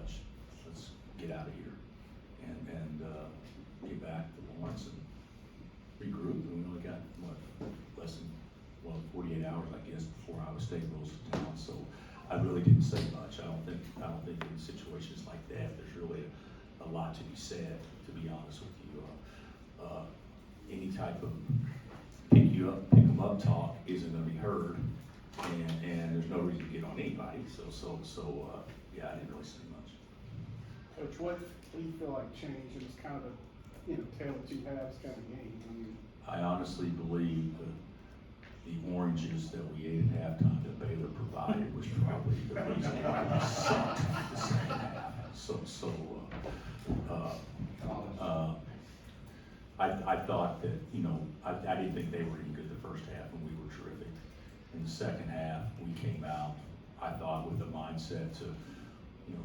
much. Let's get out of here and get back to Lawrence and regroup. And we only got, less than 48 hours, I guess, before Iowa State rolls to town. So I really didn't say much. I don't think in situations like that, there's really a lot to be said, to be honest with you. Any type of pick 'em up talk isn't going to be heard, and there's no reason to get on anybody. So yeah, I didn't really say much. Coach, what do you feel like changed? It was kind of a tale of two halves kind of game. I mean, I honestly believe the oranges that we ate at halftime that Baylor provided was probably the reason why we sucked the second half. I thought that, I didn't think they were any good the first half, and we were terrific. In the second half, we came out, I thought, with the mindset to,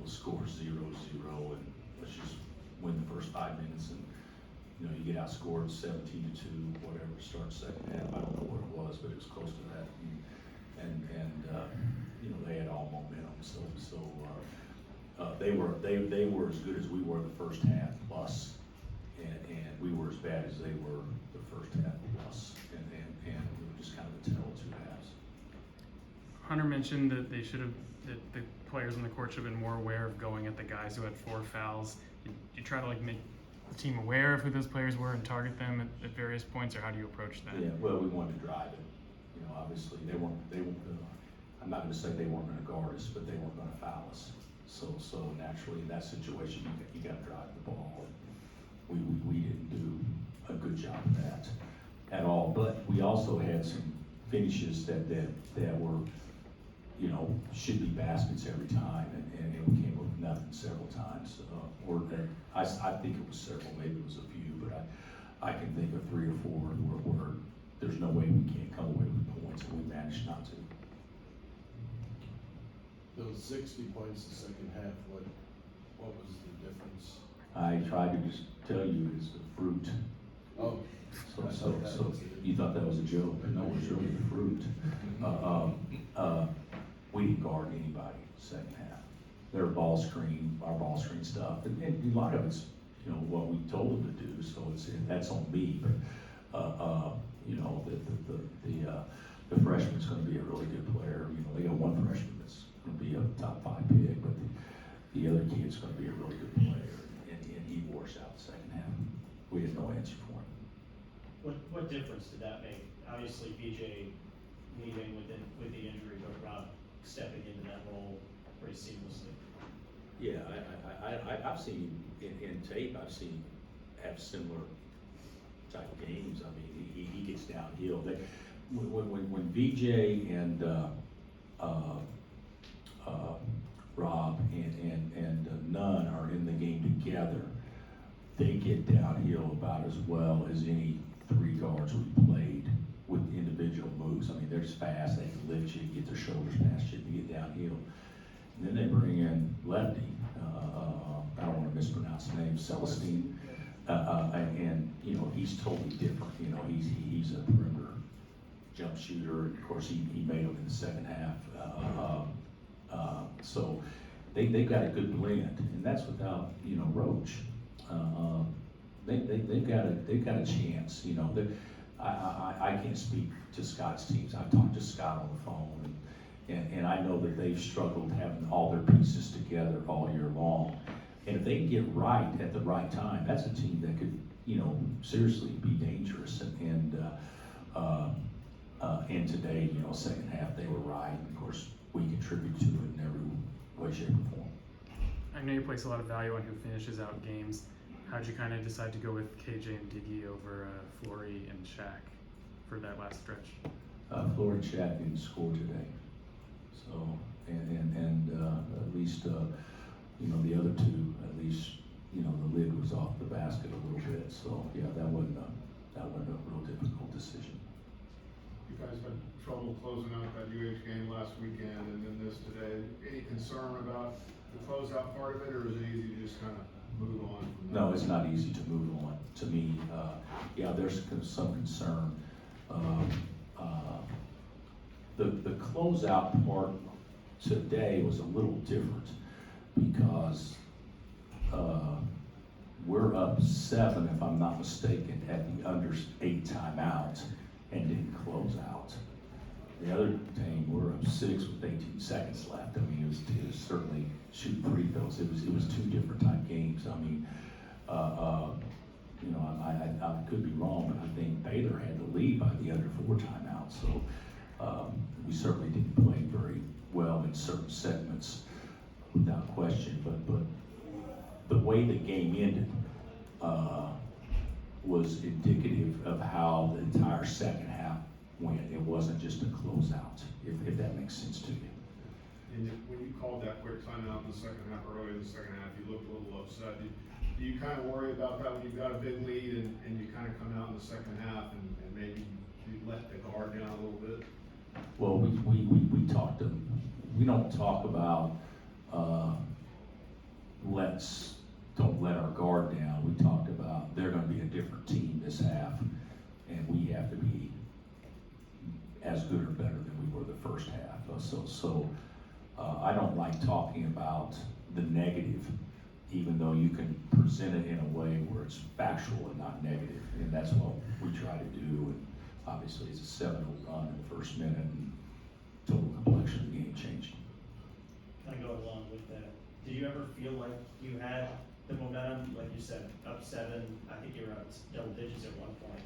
score 0-0, and let's just win the first 5 minutes, and you get outscored 17-2, whatever, start second half. I don't know what it was, but it was close to that. And they had all momentum. They were as good as we were the first half plus, and we were as bad as they were the first half plus, and we were just kind of a tale of two halves. Hunter mentioned that that the players on the court should have been more aware of going at the guys who had 4 fouls. Did you try to make the team aware of who those players were and target them at various points, or how do you approach that? Yeah, well, we wanted to drive it. Obviously they weren't. I'm not going to say they weren't going to guard us, but they weren't going to foul us. So naturally, in that situation, you got to drive the ball. We didn't do a good job of that at all. But we also had some finishes that were, should be baskets every time, and we came up with nothing several times. I think it was several, maybe it was a few, but I can think of 3 or 4 where there's no way we can't come away with points, and we managed not to. Those 60 points the second half, what was the difference? I tried to just tell you it's the fruit. Oh. So you thought that was a joke, but no, it was really the fruit. We didn't guard anybody second half. Their ball screen, our ball screen stuff, and a lot of it's what we told them to do. So that's on me. But the freshman's going to be a really good player. They got one freshman that's going to be a top 5 pick, but the other kid's going to be a really good player, and he wore us out the second half. We had no answer for him. What difference did that make? Obviously, BJ leaving with the injury, but Rob stepping into that role pretty seamlessly. Yeah, I've seen in tape. I've seen have similar type of games. I mean, he gets downhill. When BJ and Rob and Nunn are in the game together, they get downhill about as well as any 3 guards we played with individual moves. I mean, they're just fast. They can lift you, get their shoulders past you, to get downhill. And then they bring in Lefty. I don't want to mispronounce his name, Celestine. And he's totally different. He's a perimeter jump shooter. Of course, he made them in the second half. So they've got a good blend, and that's without Roach. They've got a chance. I can't speak to Scott's teams. I've talked to Scott on the phone, and I know that they've struggled having all their pieces together all year long. And if they can get right at the right time, that's a team that could, seriously be dangerous. And today, second half they were right. And of course, we contribute to it in every way, shape, or form. I know you place a lot of value on who finishes out games. How did you kind of decide to go with KJ and Diggy over Flory and Shaq for that last stretch? Flory and Shaq didn't score today. So, and at least, the other 2, at least, the lid was off the basket a little bit. So, yeah, that wasn't a real difficult decision. You guys had trouble closing out that UH game last weekend and then this today. Any concern about the closeout part of it, or is it easy to just kind of move on from that? No, it's not easy to move on. To me, yeah, there's some concern. The closeout part today was a little different. because, we're up 7, if I'm not mistaken, at the under 8 timeout and didn't close out. The other team, we're up 6 with 18 seconds left. I mean, it was certainly shooting free throws. It was 2 different type games. I mean, you know, I could be wrong, but I think Baylor had the lead by the under 4 timeout. So we certainly didn't play very well in certain segments, without question. But the way the game ended was indicative of how the entire second half went. It wasn't just a closeout, if that makes sense to you. And when you called that quick timeout in the second half, early in the second half, you looked a little upset. Do you kind of worry about that when you've got a big lead and you kind of come out in the second half and maybe you let the guard down a little bit? Well, we talked to, we don't talk about, don't let our guard down. We talked about they're gonna be a different team this half, and we have to be as good or better than we were the first half. I don't like talking about the negative, even though you can present it in a way where it's factual and not negative, and that's what we try to do. And obviously, it's a 7-0 run in the first minute, and total complexion of the game changed. Kind of go along with that. Did you ever feel like you had the momentum, like you said, up 7? I think you were up double digits at one point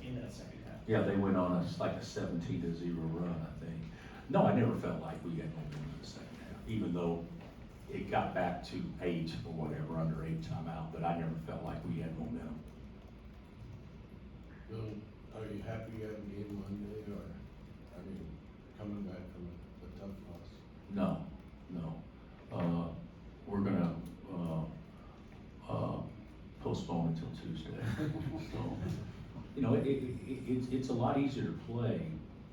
in that second half. Yeah, they went on like a 17-0 run, I think. No, I never felt like we had momentum in the second half, even though it got back to 8 or whatever, under 8 timeout, but I never felt like we had momentum. Bill, are you happy you have a game Monday, or, I mean, coming back from a tough loss? No. We're gonna, postpone until Tuesday. So, you know, it's a lot easier to play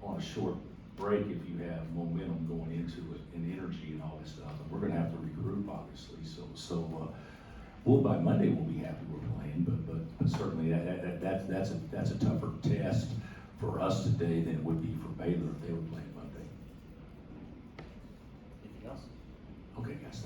on a short break if you have momentum going into it and energy and all this stuff. And we're gonna have to regroup, obviously. Well, by Monday we'll be happy we're playing, but certainly that's a tougher test for us today than it would be for Baylor if they were playing Monday. Anything else? Okay, guys.